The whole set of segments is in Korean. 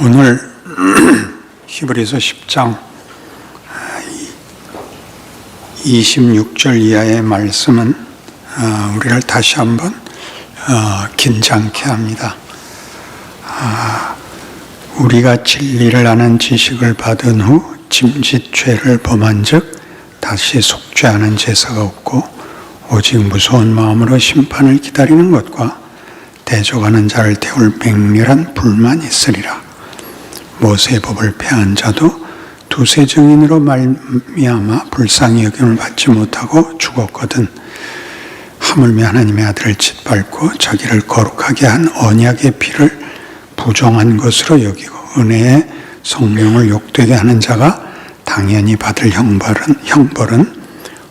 오늘 히브리서 10장 26절 이하의 말씀은 우리를 다시 한번 긴장케 합니다. 우리가 진리를 아는 지식을 받은 후 짐짓 죄를 범한 즉 다시 속죄하는 제사가 없고 오직 무서운 마음으로 심판을 기다리는 것과 대적하는 자를 태울 맹렬한 불만이 있으리라. 모세의 법을 폐한 자도 두세 증인으로 말미암아 불쌍히 여김을 받지 못하고 죽었거든. 하물며 하나님의 아들을 짓밟고 자기를 거룩하게 한 언약의 피를 부정한 것으로 여기고 은혜의 성령을 욕되게 하는 자가 당연히 받을 형벌은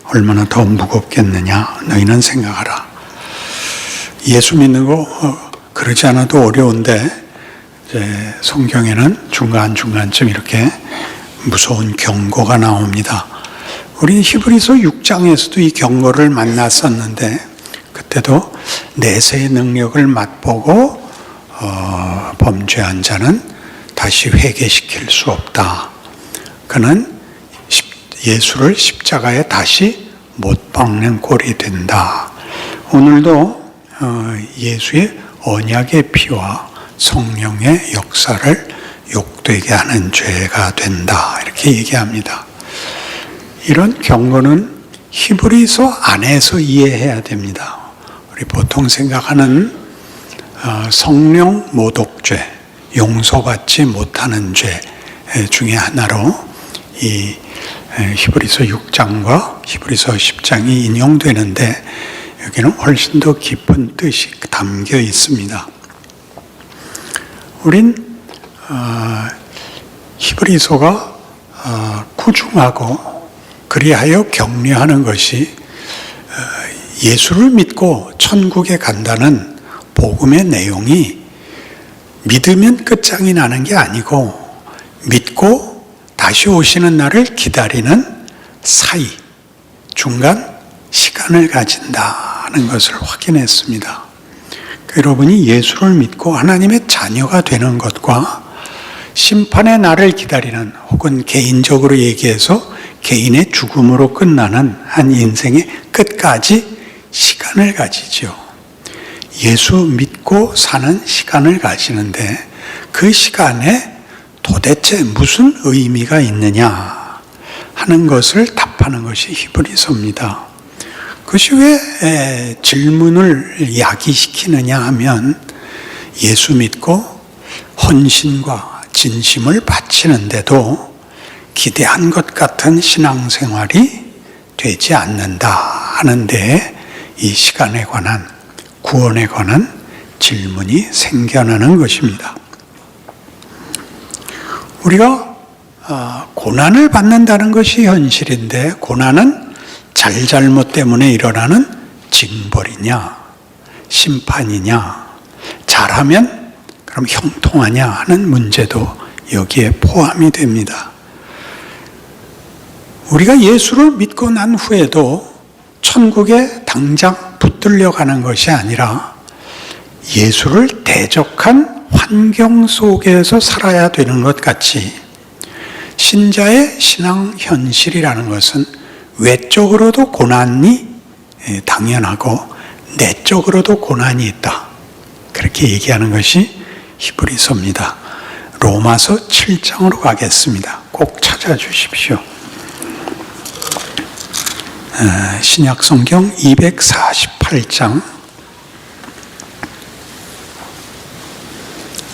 얼마나 더 무겁겠느냐. 너희는 생각하라. 예수 믿는 거 그러지 않아도 어려운데 이제 성경에는 중간중간쯤 이렇게 무서운 경고가 나옵니다. 우리 히브리서 6장에서도 이 경고를 만났었는데 그때도 내세의 능력을 맛보고 범죄한 자는 다시 회개시킬 수 없다. 그는 예수를 십자가에 다시 못 박는 꼴이 된다. 오늘도 예수의 언약의 피와 성령의 역사를 욕되게 하는 죄가 된다. 이렇게 얘기합니다. 이런 경고는 히브리서 안에서 이해해야 됩니다. 우리 보통 생각하는 성령 모독죄, 용서받지 못하는 죄 중에 하나로 이 히브리서 6장과 히브리서 10장이 인용되는데 여기는 훨씬 더 깊은 뜻이 담겨 있습니다. 우린 히브리서가 구중하고 그리하여 격려하는 것이 예수를 믿고 천국에 간다는 복음의 내용이 믿으면 끝장이 나는 게 아니고 믿고 다시 오시는 날을 기다리는 사이, 중간 시간을 가진다는 것을 확인했습니다. 여러분이 예수를 믿고 하나님의 자녀가 되는 것과 심판의 날을 기다리는 혹은 개인적으로 얘기해서 개인의 죽음으로 끝나는 한 인생의 끝까지 시간을 가지죠. 예수 믿고 사는 시간을 가지는데 그 시간에 도대체 무슨 의미가 있느냐 하는 것을 답하는 것이 히브리서입니다. 그것이 왜 질문을 야기시키느냐 하면 예수 믿고 헌신과 진심을 바치는데도 기대한 것 같은 신앙생활이 되지 않는다 하는데 이 시간에 관한 구원에 관한 질문이 생겨나는 것입니다. 우리가 고난을 받는다는 것이 현실인데 고난은 잘잘못 때문에 일어나는 징벌이냐 심판이냐 잘하면 그럼 형통하냐 하는 문제도 여기에 포함이 됩니다. 우리가 예수를 믿고 난 후에도 천국에 당장 붙들려 가는 것이 아니라 예수를 대적한 환경 속에서 살아야 되는 것 같이 신자의 신앙 현실이라는 것은 외적으로도 고난이 당연하고 내적으로도 고난이 있다. 그렇게 얘기하는 것이 히브리서입니다. 로마서 7장으로 가겠습니다. 꼭 찾아주십시오. 신약성경 248장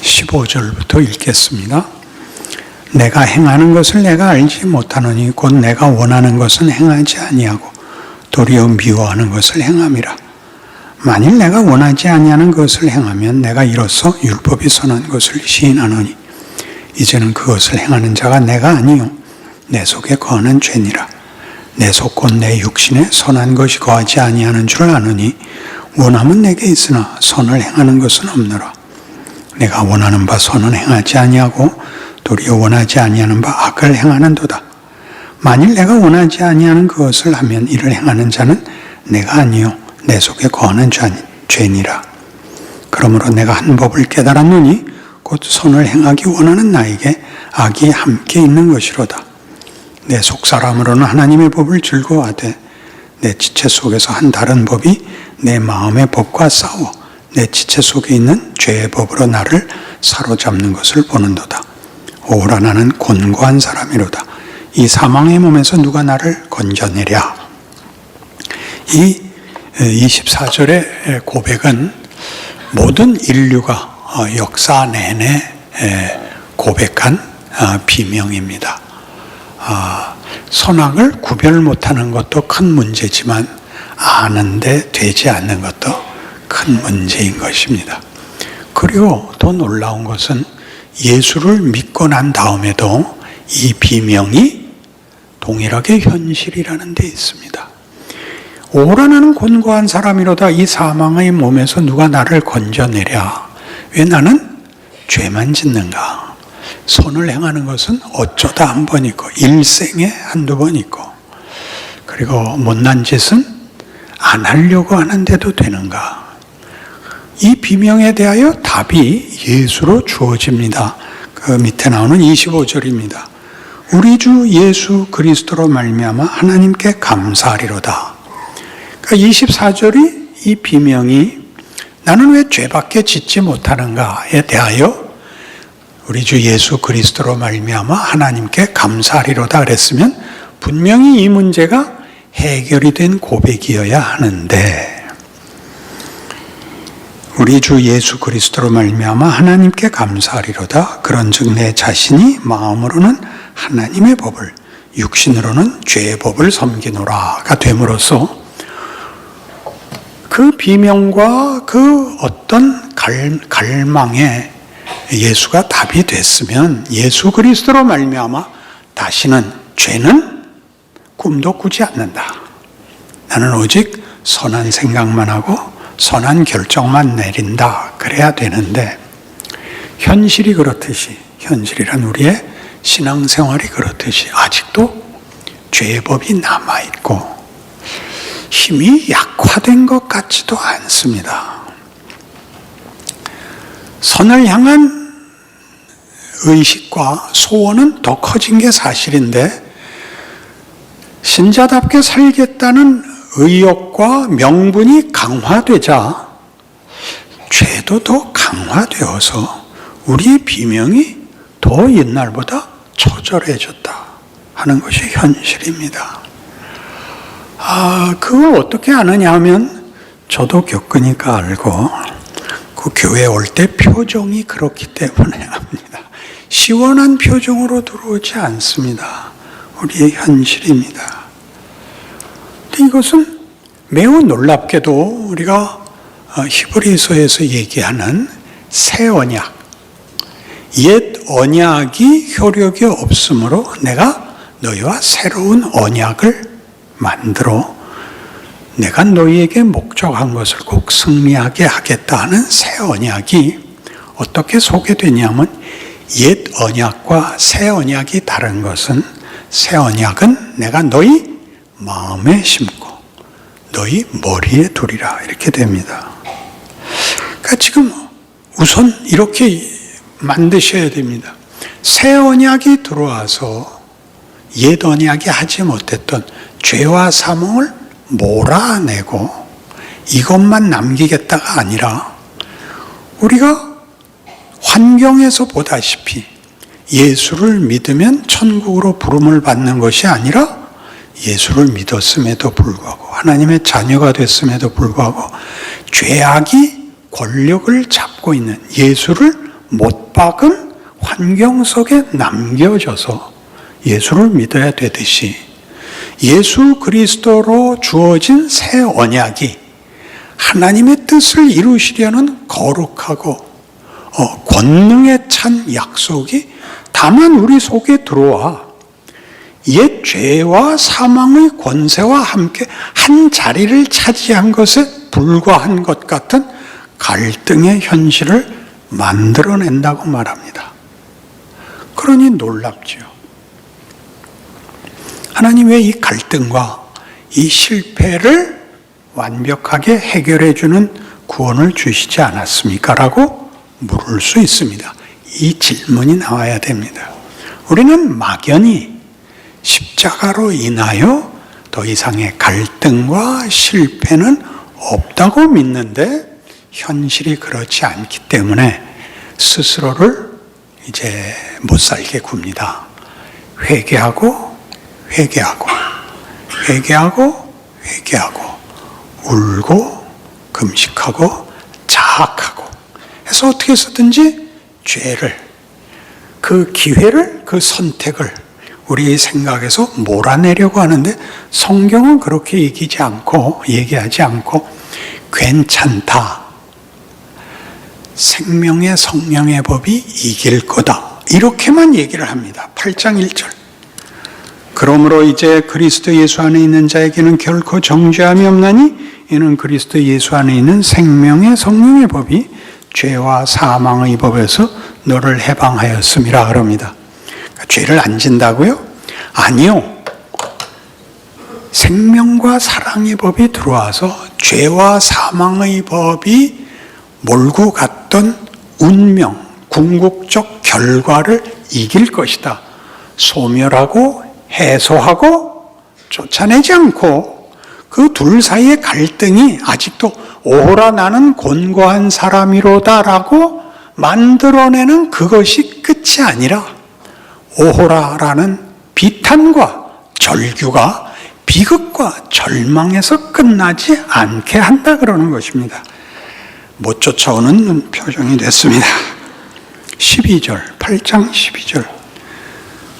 15절부터 읽겠습니다. 내가 행하는 것을 내가 알지 못하노니 곧 내가 원하는 것은 행하지 아니하고 도리어 미워하는 것을 행함이라. 만일 내가 원하지 아니하는 것을 행하면 내가 이로써 율법이 선한 것을 시인하노니 이제는 그것을 행하는 자가 내가 아니요 내 속에 거하는 죄니라. 내 속 곧 내 육신에 선한 것이 거하지 아니하는 줄 아노니 원함은 내게 있으나 선을 행하는 것은 없노라. 내가 원하는 바 선은 행하지 아니하고 도리어 원하지 아니하는 바 악을 행하는도다. 만일 내가 원하지 아니하는 그것을 하면 이를 행하는 자는 내가 아니요 내 속에 거하는 죄니라. 그러므로 내가 한 법을 깨달았노니 곧 선을 행하기 원하는 나에게 악이 함께 있는 것이로다. 내 속사람으로는 하나님의 법을 즐거워하되 내 지체 속에서 한 다른 법이 내 마음의 법과 싸워 내 지체 속에 있는 죄의 법으로 나를 사로잡는 것을 보는도다. 오라 나는 곤고한 사람이로다. 이 사망의 몸에서 누가 나를 건져내랴. 이 24절의 고백은 모든 인류가 역사 내내 고백한 비명입니다. 선악을 구별 못하는 것도 큰 문제지만 아는데 되지 않는 것도 큰 문제인 것입니다. 그리고 더 놀라운 것은 예수를 믿고 난 다음에도 이 비명이 동일하게 현실이라는 데 있습니다. 오라 나는 곤고한 사람이로다. 이 사망의 몸에서 누가 나를 건져내랴. 왜 나는 죄만 짓는가? 선을 행하는 것은 어쩌다 한 번 있고 일생에 한두 번 있고, 그리고 못난 짓은 안 하려고 하는데도 되는가? 이 비명에 대하여 답이 예수로 주어집니다. 그 밑에 나오는 25절입니다. 우리 주 예수 그리스도로 말미암아 하나님께 감사하리로다. 그러니까 24절이 이 비명이 나는 왜 죄밖에 짓지 못하는가에 대하여 우리 주 예수 그리스도로 말미암아 하나님께 감사하리로다 그랬으면 분명히 이 문제가 해결이 된 고백이어야 하는데, 우리 주 예수 그리스도로 말미암아 하나님께 감사하리로다. 그런즉 내 자신이 마음으로는 하나님의 법을, 육신으로는 죄의 법을 섬기노라가 됨으로써 그 비명과 그 어떤 갈망에 예수가 답이 됐으면 예수 그리스도로 말미암아 다시는 죄는 꿈도 꾸지 않는다. 나는 오직 선한 생각만 하고 선한 결정만 내린다. 그래야 되는데, 현실이 그렇듯이, 현실이란 우리의 신앙생활이 그렇듯이 아직도 죄의 법이 남아있고 힘이 약화된 것 같지도 않습니다. 선을 향한 의식과 소원은 더 커진 게 사실인데, 신자답게 살겠다는 의욕과 명분이 강화되자 죄도 더 강화되어서 우리의 비명이 더 옛날보다 처절해졌다 하는 것이 현실입니다. 그걸 어떻게 아느냐 하면 저도 겪으니까 알고, 그 교회 올 때 표정이 그렇기 때문에 압니다. 시원한 표정으로 들어오지 않습니다. 우리의 현실입니다. 근데 이것은 매우 놀랍게도 우리가 히브리서에서 얘기하는 새 언약, 옛 언약이 효력이 없으므로 내가 너희와 새로운 언약을 만들어 내가 너희에게 목적한 것을 꼭 승리하게 하겠다 하는 새 언약이 어떻게 소개되냐면, 옛 언약과 새 언약이 다른 것은, 새 언약은 내가 너희 마음에 심고 너희 머리에 두리라 이렇게 됩니다. 그러니까 지금 우선 이렇게 만드셔야 됩니다. 새 언약이 들어와서 옛 언약이 하지 못했던 죄와 사망을 몰아내고 이것만 남기겠다가 아니라, 우리가 환경에서 보다시피 예수를 믿으면 천국으로 부름을 받는 것이 아니라, 예수를 믿었음에도 불구하고 하나님의 자녀가 됐음에도 불구하고 죄악이 권력을 잡고 있는 예수를 못 박은 환경 속에 남겨져서 예수를 믿어야 되듯이, 예수 그리스도로 주어진 새 언약이 하나님의 뜻을 이루시려는 거룩하고 권능에 찬 약속이 다만 우리 속에 들어와 옛 죄와 사망의 권세와 함께 한 자리를 차지한 것에 불과한 것 같은 갈등의 현실을 만들어낸다고 말합니다. 그러니 놀랍지요. 하나님 왜 이 갈등과 이 실패를 완벽하게 해결해 주는 구원을 주시지 않았습니까? 라고 물을 수 있습니다. 이 질문이 나와야 됩니다. 우리는 막연히 십자가로 인하여 더 이상의 갈등과 실패는 없다고 믿는데 현실이 그렇지 않기 때문에 스스로를 이제 못 살게 굽니다. 회개하고 울고 금식하고 자학하고 해서 어떻게 해서든지 죄를, 그 기회를, 그 선택을 우리의 생각에서 몰아내려고 하는데 성경은 그렇게 얘기하지 않고 괜찮다. 생명의 성령의 법이 이길 거다. 이렇게만 얘기를 합니다. 8장 1절. 그러므로 이제 그리스도 예수 안에 있는 자에게는 결코 정죄함이 없나니 이는 그리스도 예수 안에 있는 생명의 성령의 법이 죄와 사망의 법에서 너를 해방하였음이라 그럽니다. 그러니까 죄를 안 진다고요? 아니요. 생명과 사랑의 법이 들어와서 죄와 사망의 법이 몰고 갔던 운명, 궁극적 결과를 이길 것이다. 소멸하고 해소하고 쫓아내지 않고 그 둘 사이의 갈등이 아직도 오호라 나는 곤고한 사람이로다라고 만들어내는 그것이 끝이 아니라 오호라라는 비탄과 절규가 비극과 절망에서 끝나지 않게 한다 그러는 것입니다. 못 쫓아오는 표정이 됐습니다. 12절, 8장 12절.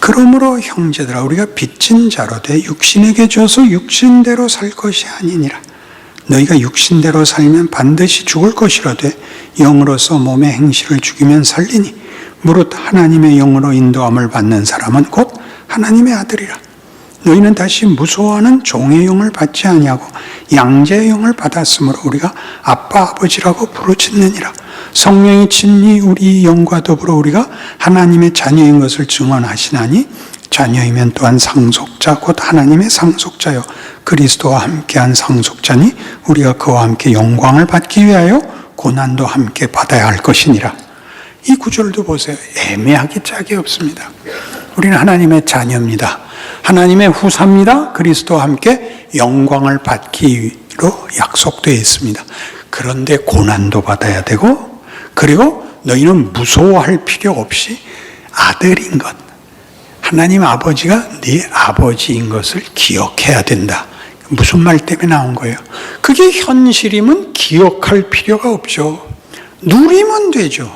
그러므로 형제들아 우리가 빚진 자로 돼 육신에게 줘서 육신대로 살 것이 아니니라. 너희가 육신대로 살면 반드시 죽을 것이로되 영으로서 몸의 행실을 죽이면 살리니 무릇 하나님의 영으로 인도함을 받는 사람은 곧 하나님의 아들이라. 너희는 다시 무서워하는 종의 영을 받지 아니하고 양자의 영을 받았으므로 우리가 아빠 아버지라고 부르짖느니라. 성령이 친히 우리 영과 더불어 우리가 하나님의 자녀인 것을 증언하시나니 자녀이면 또한 상속자 곧 하나님의 상속자요 그리스도와 함께한 상속자니 우리가 그와 함께 영광을 받기 위하여 고난도 함께 받아야 할 것이니라. 이 구절도 보세요. 애매하기 짝이 없습니다. 우리는 하나님의 자녀입니다. 하나님의 후사입니다. 그리스도와 함께 영광을 받기로 약속되어 있습니다. 그런데 고난도 받아야 되고 그리고 너희는 무서워할 필요 없이 아들인 것, 하나님 아버지가 네 아버지인 것을 기억해야 된다. 무슨 말 때문에 나온 거예요? 그게 현실이면 기억할 필요가 없죠. 누리면 되죠.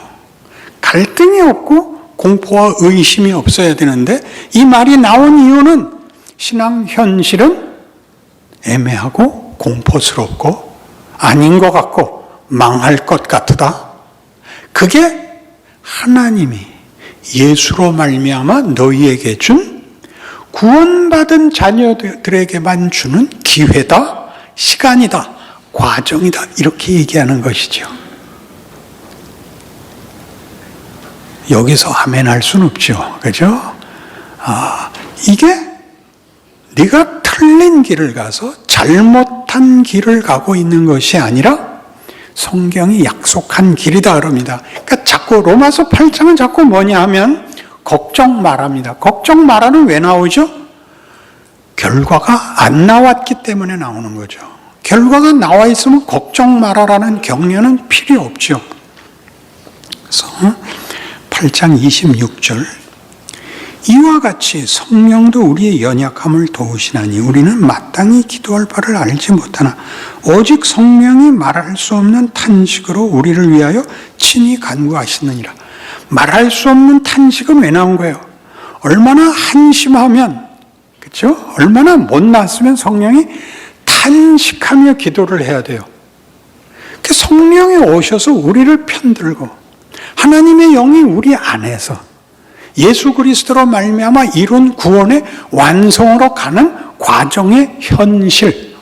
갈등이 없고 공포와 의심이 없어야 되는데 이 말이 나온 이유는 신앙 현실은 애매하고 공포스럽고 아닌 것 같고 망할 것 같다. 그게 하나님이 예수로 말미암아 너희에게 준 구원받은 자녀들에게만 주는 기회다, 시간이다, 과정이다 이렇게 얘기하는 것이죠. 여기서 아멘 할 수는 없죠. 그죠? 이게 네가 틀린 길을 가서 잘못한 길을 가고 있는 것이 아니라 성경이 약속한 길이다 그럽니다. 그러니까 자꾸 로마서 8장은 자꾸 뭐냐 하면 걱정 말합니다. 걱정 말아는 왜 나오죠? 결과가 안 나왔기 때문에 나오는 거죠. 결과가 나와 있으면 걱정 말아라는 격려는 필요 없죠. 그래서 8장 26절 이와 같이 성령도 우리의 연약함을 도우시나니 우리는 마땅히 기도할 바를 알지 못하나 오직 성령이 말할 수 없는 탄식으로 우리를 위하여 친히 간구하시느니라. 말할 수 없는 탄식은 왜 나온 거예요? 얼마나 한심하면, 그렇죠? 얼마나 못났으면 성령이 탄식하며 기도를 해야 돼요. 성령이 오셔서 우리를 편들고 하나님의 영이 우리 안에서 예수 그리스도로 말미암아 이룬 구원의 완성으로 가는 과정의 현실,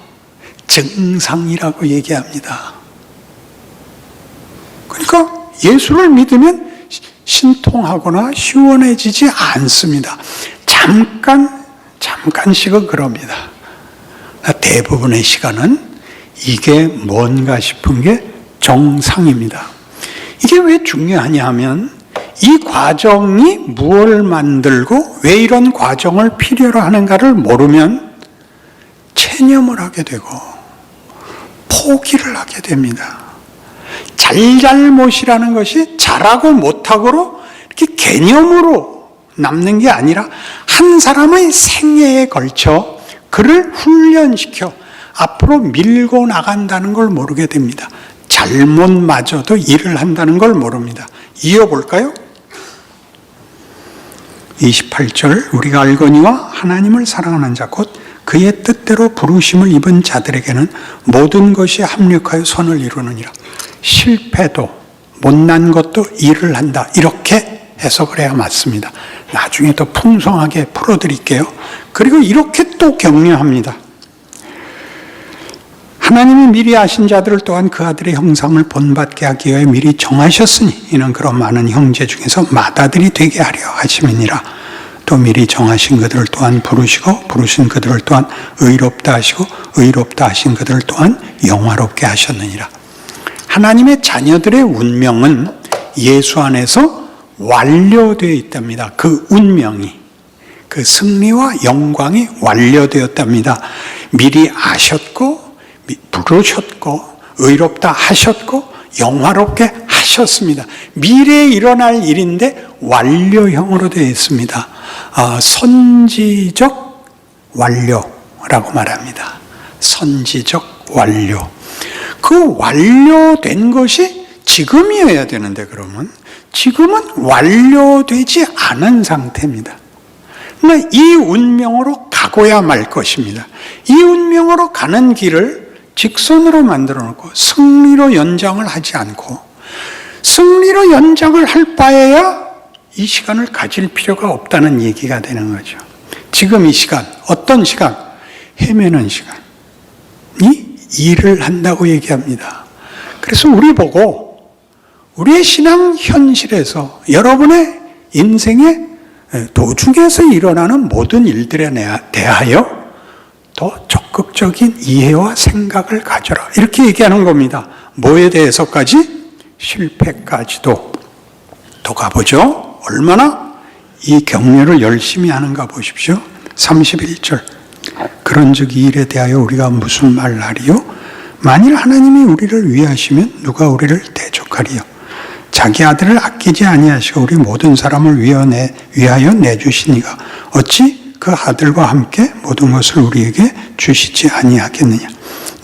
증상이라고 얘기합니다. 그러니까 예수를 믿으면 신통하거나 시원해지지 않습니다. 잠깐씩은 그럽니다. 대부분의 시간은 이게 뭔가 싶은 게 정상입니다. 이게 왜 중요하냐 하면 이 과정이 무엇을 만들고 왜 이런 과정을 필요로 하는가를 모르면 체념을 하게 되고 포기를 하게 됩니다. 잘잘못이라는 것이 잘하고 못하고로 이렇게 개념으로 남는 게 아니라 한 사람의 생애에 걸쳐 그를 훈련시켜 앞으로 밀고 나간다는 걸 모르게 됩니다. 잘못마저도 일을 한다는 걸 모릅니다. 이어볼까요? 28절 우리가 알거니와 하나님을 사랑하는 자 곧 그의 뜻대로 부르심을 입은 자들에게는 모든 것이 합력하여 선을 이루느니라. 실패도 못난 것도 일을 한다. 이렇게 해석을 해야 맞습니다. 나중에 더 풍성하게 풀어드릴게요. 그리고 이렇게 또 격려합니다. 하나님이 미리 아신 자들을 또한 그 아들의 형상을 본받게 하기 위해 미리 정하셨으니 이는 그런 많은 형제 중에서 맏아들이 되게 하려 하심이니라. 또 미리 정하신 그들을 또한 부르시고 부르신 그들을 또한 의롭다 하시고 의롭다 하신 그들을 또한 영화롭게 하셨느니라. 하나님의 자녀들의 운명은 예수 안에서 완료되어 있답니다. 그 운명이, 그 승리와 영광이 완료되었답니다. 미리 아셨고 부르셨고 의롭다 하셨고 영화롭게 하셨습니다. 미래에 일어날 일인데 완료형으로 되어 있습니다. 선지적 완료라고 말합니다. 선지적 완료. 그 완료된 것이 지금이어야 되는데 그러면 지금은 완료되지 않은 상태입니다. 그러나 이 운명으로 가고야 말 것입니다. 이 운명으로 가는 길을 직선으로 만들어 놓고 승리로 연장을 하지 않고 승리로 연장을 할 바에야 이 시간을 가질 필요가 없다는 얘기가 되는 거죠. 지금 이 시간, 어떤 시간? 헤매는 시간이 일을 한다고 얘기합니다. 그래서 우리 보고 우리의 신앙 현실에서 여러분의 인생의 도중에서 일어나는 모든 일들에 대하여 더 적극적인 이해와 생각을 가져라. 이렇게 얘기하는 겁니다. 뭐에 대해서까지? 실패까지도. 또 가보죠. 얼마나 이 격려를 열심히 하는가 보십시오. 31절. 그런즉 이 일에 대하여 우리가 무슨 말을 하리요? 만일 하나님이 우리를 위하시면 누가 우리를 대적하리요? 자기 아들을 아끼지 아니하시고 우리 모든 사람을 위하여 내주시니가 어찌 그 아들과 함께 모든 것을 우리에게 주시지 아니하겠느냐?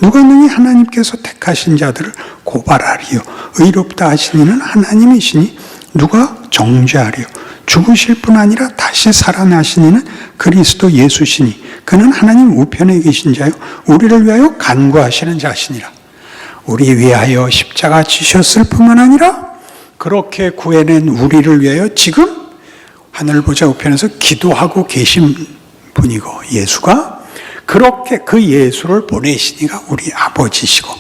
누가 능히 하나님께서 택하신 자들을 고발하리요? 의롭다 하시니는 하나님이시니 누가 정죄하리요? 죽으실 뿐 아니라 다시 살아나시니는 그리스도 예수시니 그는 하나님 우편에 계신 자요 우리를 위하여 간구하시는 자시니라. 우리 위하여 십자가 지셨을 뿐만 아니라 그렇게 구해낸 우리를 위하여 지금 하늘 보좌 우편에서 기도하고 계신 분이고 예수가 그렇게 그 예수를 보내시니가 우리 아버지시고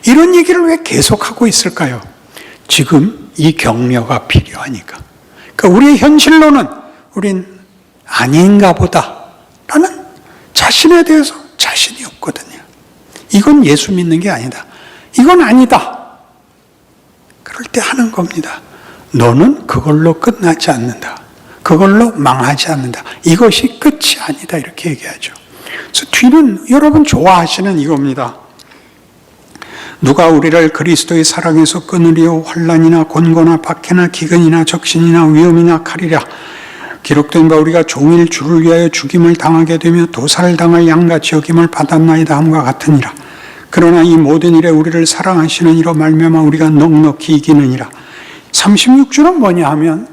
이런 얘기를 왜 계속하고 있을까요? 지금 이 격려가 필요하니까. 그러니까 우리의 현실로는 우린 아닌가 보다 라는 자신에 대해서 자신이 없거든요. 이건 예수 믿는 게 아니다. 이건 아니다. 그럴 때 하는 겁니다. 너는 그걸로 끝나지 않는다. 그걸로 망하지 않는다. 이것이 끝이 아니다. 이렇게 얘기하죠. 그래서 뒤는 여러분 좋아하시는 이겁니다. 누가 우리를 그리스도의 사랑에서 끊으리요? 환난이나 곤고나 박해나 기근이나 적신이나 위험이나 칼이라. 기록된 바 우리가 종일 주를 위하여 죽임을 당하게 되며 도살을 당할 양같이 여김을 받았나이다 함과 같으니라. 그러나 이 모든 일에 우리를 사랑하시는 이로 말미암아 우리가 넉넉히 이기느니라. 36주는 뭐냐 하면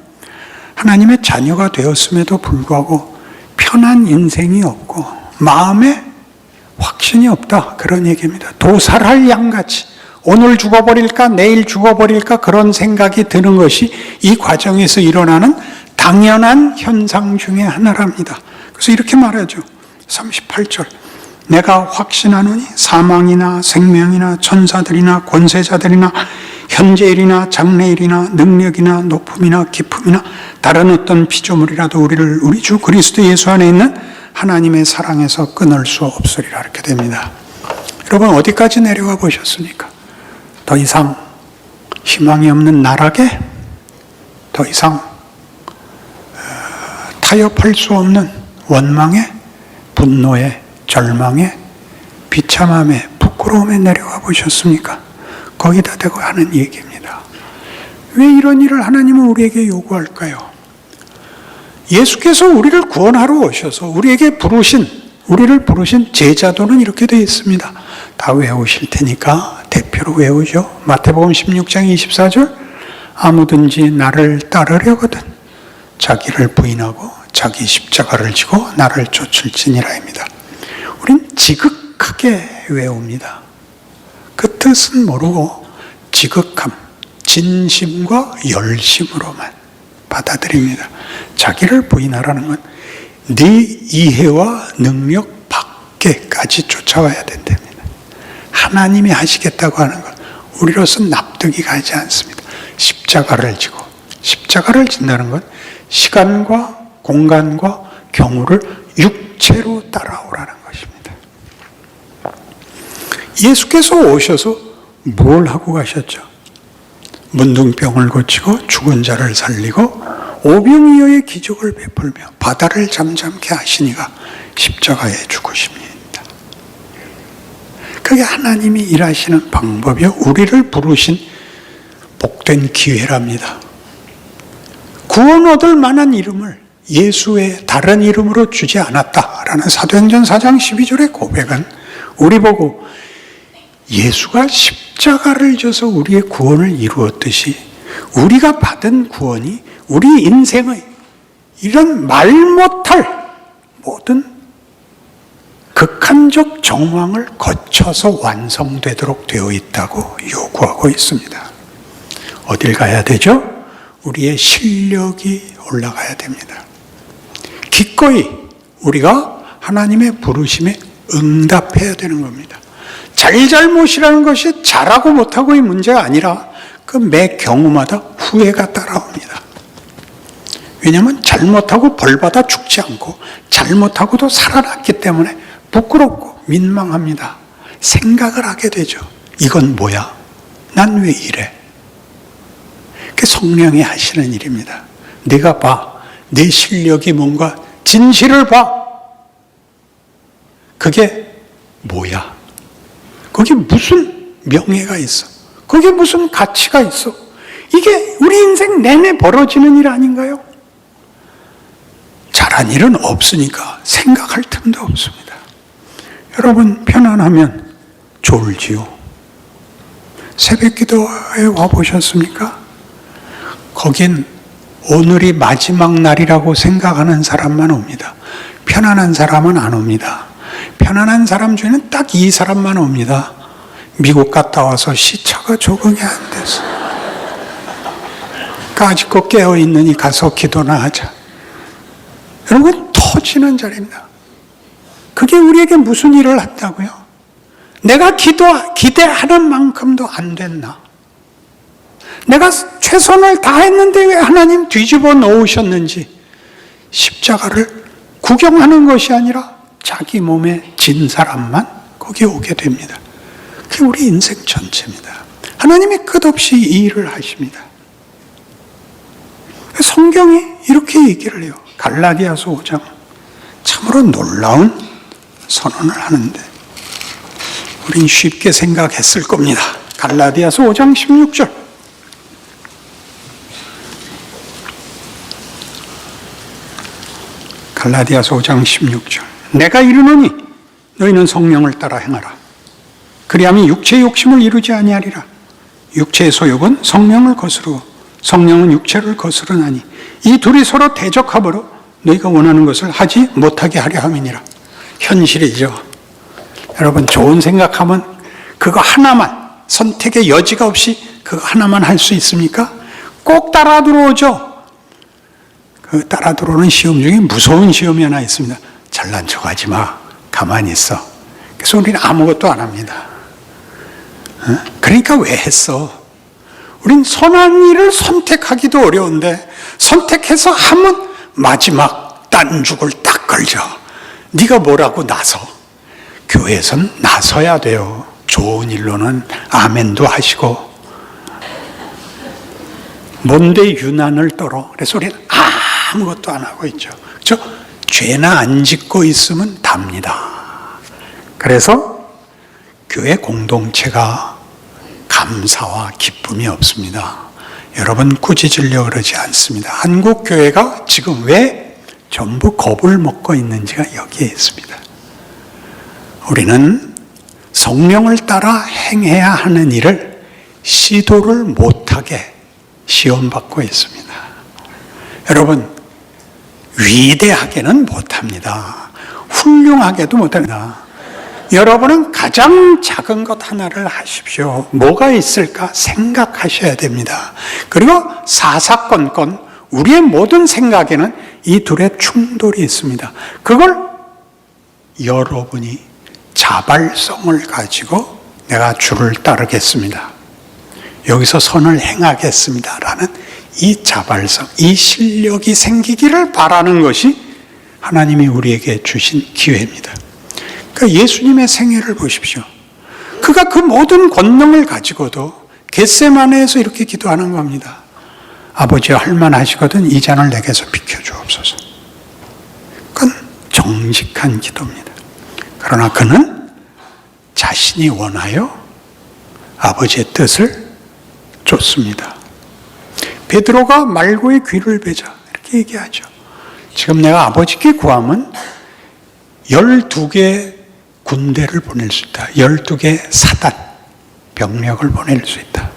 하나님의 자녀가 되었음에도 불구하고 편한 인생이 없고 마음에 확신이 없다. 그런 얘기입니다. 도살할 양같이 오늘 죽어버릴까 내일 죽어버릴까 그런 생각이 드는 것이 이 과정에서 일어나는 당연한 현상 중에 하나랍니다. 그래서 이렇게 말하죠. 38절. 내가 확신하노니 사망이나 생명이나 천사들이나 권세자들이나 현재일이나 장래일이나 능력이나 높음이나 깊음이나 다른 어떤 피조물이라도 우리를 우리 주 그리스도 예수 안에 있는 하나님의 사랑에서 끊을 수 없으리라. 이렇게 됩니다. 여러분 어디까지 내려가 보셨습니까? 더 이상 희망이 없는 나락에? 더 이상 타협할 수 없는 원망에, 분노에, 절망에, 비참함에, 부끄러움에 내려가 보셨습니까? 거기다 대고 하는 얘기입니다. 왜 이런 일을 하나님은 우리에게 요구할까요? 예수께서 우리를 구원하러 오셔서 우리를 부르신 제자도는 이렇게 되어 있습니다. 다 외우실 테니까 대표로 외우죠. 마태복음 16장 24절, 아무든지 나를 따르려거든 자기를 부인하고 자기 십자가를 지고 나를 쫓을지니라입니다. 우린 지극하게 외웁니다. 그 뜻은 모르고 지극함, 진심과 열심으로만 받아들입니다. 자기를 부인하라는 건 네 이해와 능력 밖에까지 쫓아와야 된답니다. 하나님이 하시겠다고 하는 것, 우리로서는 납득이 가지 않습니다. 십자가를 지고, 십자가를 진다는 건 시간과 공간과 경우를 육체로 따라오라는 것입니다. 예수께서 오셔서 뭘 하고 가셨죠? 문둥병을 고치고 죽은 자를 살리고 오병이어의 기적을 베풀며 바다를 잠잠케 하시니가 십자가에 죽으십니다. 그게 하나님이 일하시는 방법이요, 우리를 부르신 복된 기회랍니다. 구원 얻을 만한 이름을 예수의 다른 이름으로 주지 않았다라는 사도행전 4장 12절의 고백은 우리 보고 예수가 십자가를 져서 우리의 구원을 이루었듯이 우리가 받은 구원이 우리 인생의 이런 말 못할 모든 극한적 정황을 거쳐서 완성되도록 되어 있다고 요구하고 있습니다. 어딜 가야 되죠? 우리의 실력이 올라가야 됩니다. 기꺼이 우리가 하나님의 부르심에 응답해야 되는 겁니다. 잘잘못이라는 것이 잘하고 못하고의 문제가 아니라 그 매 경우마다 후회가 따라옵니다. 왜냐하면 잘못하고 벌받아 죽지 않고 잘못하고도 살아났기 때문에 부끄럽고 민망합니다. 생각을 하게 되죠. 이건 뭐야? 난 왜 이래? 그게 성령이 하시는 일입니다. 네가 봐. 내 실력이 뭔가 진실을 봐. 그게 뭐야? 거기 무슨 명예가 있어? 거기에 무슨 가치가 있어? 이게 우리 인생 내내 벌어지는 일 아닌가요? 잘한 일은 없으니까 생각할 틈도 없습니다. 여러분 편안하면 졸지요. 새벽 기도에 와보셨습니까? 거긴 오늘이 마지막 날이라고 생각하는 사람만 옵니다. 편안한 사람은 안 옵니다. 편안한 사람 중에는 딱 이 사람만 옵니다. 미국 갔다 와서 시차가 적응이 안 돼서 까짓거 깨어있느니 가서 기도나 하자. 여러분 터지는 자리입니다. 그게 우리에게 무슨 일을 한다고요? 내가 기대하는 만큼도 안 됐나? 내가 최선을 다했는데 왜 하나님 뒤집어 놓으셨는지 십자가를 구경하는 것이 아니라 자기 몸에 진 사람만 거기에 오게 됩니다. 그게 우리 인생 전체입니다. 하나님이 끝없이 이 일을 하십니다. 성경이 이렇게 얘기를 해요. 갈라디아서 5장 참으로 놀라운 선언을 하는데 우린 쉽게 생각했을 겁니다. 갈라디아서 5장 16절 갈라디아서 5장 16절 내가 이르노니 너희는 성령을 따라 행하라. 그리하면 육체의 욕심을 이루지 아니하리라. 육체의 소욕은 성령을 거스르고 성령은 육체를 거스르나니 이 둘이 서로 대적하므로 너희가 원하는 것을 하지 못하게 하려 함이니라. 현실이죠. 여러분 좋은 생각하면 그거 하나만 선택의 여지가 없이 그거 하나만 할 수 있습니까? 꼭 따라 들어오죠. 그 따라 들어오는 시험 중에 무서운 시험이 하나 있습니다. 잘난 척하지 마. 가만히 있어. 그래서 우리는 아무것도 안 합니다. 그러니까 왜 했어? 우린 선한 일을 선택하기도 어려운데 선택해서 하면 마지막 딴죽을 딱 걸죠. 네가 뭐라고 나서. 교회에선 나서야 돼요. 좋은 일로는 아멘도 하시고 뭔데 유난을 떨어? 그래서 우리는 아무것도 안 하고 있죠. 그렇죠? 죄나 안 짓고 있으면 답니다. 그래서 교회 공동체가 감사와 기쁨이 없습니다. 여러분 꾸짖으려고 그러지 않습니다. 한국 교회가 지금 왜 전부 겁을 먹고 있는지가 여기에 있습니다. 우리는 성령을 따라 행해야 하는 일을 시도를 못하게 시험받고 있습니다. 여러분, 위대하게는 못합니다. 훌륭하게도 못합니다. 여러분은 가장 작은 것 하나를 하십시오. 뭐가 있을까 생각하셔야 됩니다. 그리고 사사건건 우리의 모든 생각에는 이 둘의 충돌이 있습니다. 그걸 여러분이 자발성을 가지고 내가 주를 따르겠습니다, 여기서 선을 행하겠습니다 라는 이 자발성, 이 실력이 생기기를 바라는 것이 하나님이 우리에게 주신 기회입니다. 그러니까 예수님의 생애를 보십시오. 그가 그 모든 권능을 가지고도 겟세마네에서 이렇게 기도하는 겁니다. 아버지여, 할만하시거든 이 잔을 내게서 비켜주옵소서. 그건 정직한 기도입니다. 그러나 그는 자신이 원하여 아버지의 뜻을 쫓습니다. 베드로가 말고의 귀를 베자 이렇게 얘기하죠. 지금 내가 아버지께 구하면 12개 군대를 보낼 수 있다. 12개 사단, 병력을 보낼 수 있다.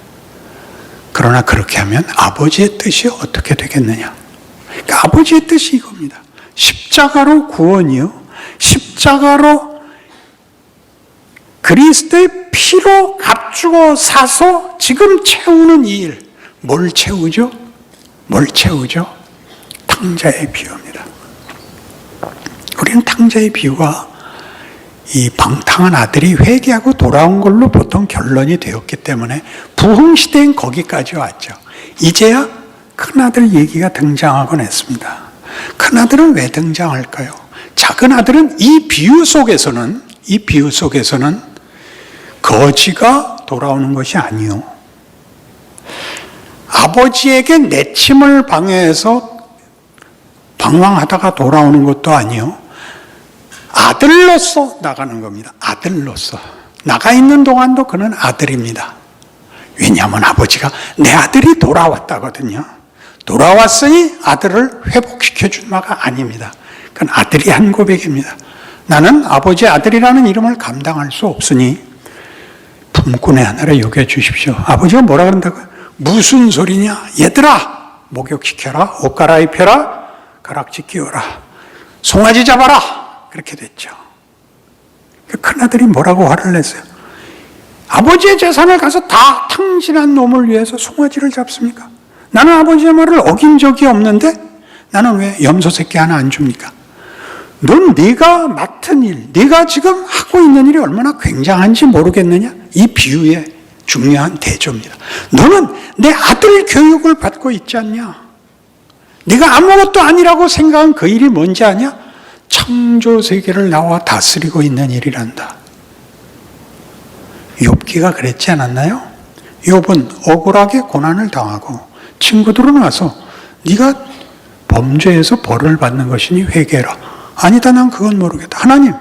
그러나 그렇게 하면 아버지의 뜻이 어떻게 되겠느냐? 그러니까 아버지의 뜻이 이겁니다. 십자가로 구원이요, 십자가로 그리스도의 피로 값주고 사서 지금 채우는 이 일, 뭘 채우죠? 뭘 채우죠? 탕자의 비유입니다. 우리는 탕자의 비유가 이 방탕한 아들이 회개하고 돌아온 걸로 보통 결론이 되었기 때문에 부흥시대엔 거기까지 왔죠. 이제야 큰아들 얘기가 등장하곤 했습니다. 큰아들은 왜 등장할까요? 작은아들은 이 비유 속에서는 거지가 돌아오는 것이 아니요, 아버지에게 내침을 방해해서 방황하다가 돌아오는 것도 아니요, 아들로서 나가는 겁니다. 아들로서 나가 있는 동안도 그는 아들입니다. 왜냐하면 아버지가 내 아들이 돌아왔다거든요. 돌아왔으니 아들을 회복시켜준 바가 아닙니다. 그건 아들이 한 고백입니다. 나는 아버지의 아들이라는 이름을 감당할 수 없으니 품꾼의 하나를 여겨주십시오. 아버지가 뭐라 그런다고요? 무슨 소리냐? 얘들아, 목욕시켜라, 옷 갈아입혀라, 가락지 끼워라, 송아지 잡아라. 그렇게 됐죠. 큰아들이 뭐라고 화를 냈어요? 아버지의 재산을 가서 다 탕진한 놈을 위해서 송아지를 잡습니까? 나는 아버지의 말을 어긴 적이 없는데 나는 왜 염소 새끼 하나 안 줍니까? 넌 네가 맡은 일, 네가 지금 하고 있는 일이 얼마나 굉장한지 모르겠느냐? 이 비유의 중요한 대조입니다. 너는 내 아들 교육을 받고 있지 않냐? 네가 아무것도 아니라고 생각한 그 일이 뭔지 아냐? 창조 세계를 나와 다스리고 있는 일이란다. 욥기가 그랬지 않았나요? 욥은 억울하게 고난을 당하고 친구들은 와서 네가 범죄해서 벌을 받는 것이니 회개해라. 아니다, 난 그건 모르겠다. 하나님,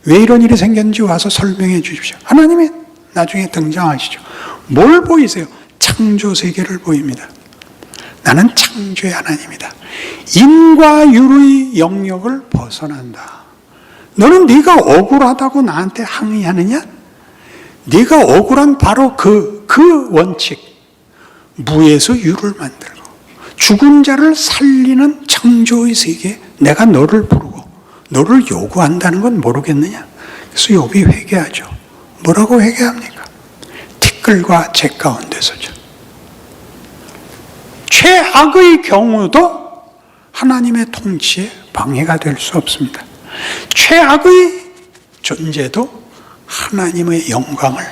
왜 이런 일이 생겼는지 와서 설명해 주십시오. 하나님이 나중에 등장하시죠. 뭘 보이세요? 창조 세계를 보입니다. 나는 창조의 하나님이다. 인과 유의 영역을 벗어난다. 너는 네가 억울하다고 나한테 항의하느냐? 네가 억울한 바로 그 원칙, 무에서 유를 만들고 죽은 자를 살리는 창조의 세계에 내가 너를 부르고 너를 요구한다는 건 모르겠느냐? 그래서 욥이 회개하죠. 뭐라고 회개합니까? 티끌과 재 가운데서죠. 최악의 경우도 하나님의 통치에 방해가 될 수 없습니다. 최악의 존재도 하나님의 영광을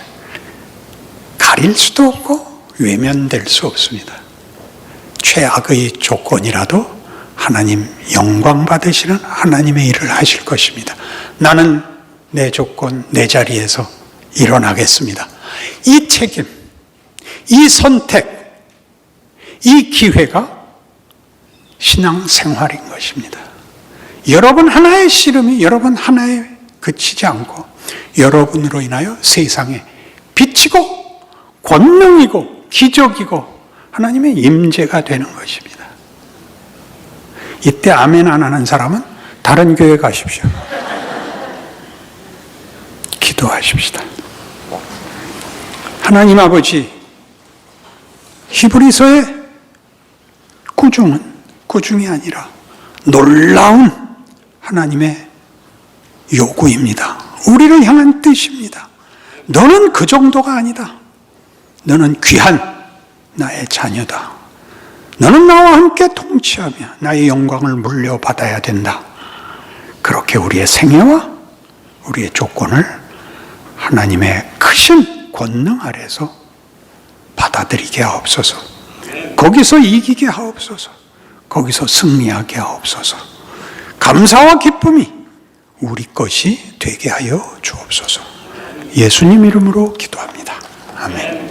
가릴 수도 없고 외면될 수 없습니다. 최악의 조건이라도 하나님 영광 받으시는 하나님의 일을 하실 것입니다. 나는 내 조건, 내 자리에서 일어나겠습니다. 이 책임, 이 선택, 이 기회가 신앙생활인 것입니다. 여러분 하나의 씨름이 여러분 하나에 그치지 않고 여러분으로 인하여 세상에 빛이고 권능이고 기적이고 하나님의 임재가 되는 것입니다. 이때 아멘 안 하는 사람은 다른 교회 가십시오. 기도하십시다. 하나님 아버지, 히브리서의 꾸중은 꾸중이 아니라 놀라운 하나님의 요구입니다. 우리를 향한 뜻입니다. 너는 그 정도가 아니다. 너는 귀한 나의 자녀다. 너는 나와 함께 통치하며 나의 영광을 물려받아야 된다. 그렇게 우리의 생애와 우리의 조건을 하나님의 크신 권능 아래서 받아들이게 하옵소서. 거기서 이기게 하옵소서. 거기서 승리하게 하옵소서. 감사와 기쁨이 우리 것이 되게 하여 주옵소서. 예수님 이름으로 기도합니다. 아멘.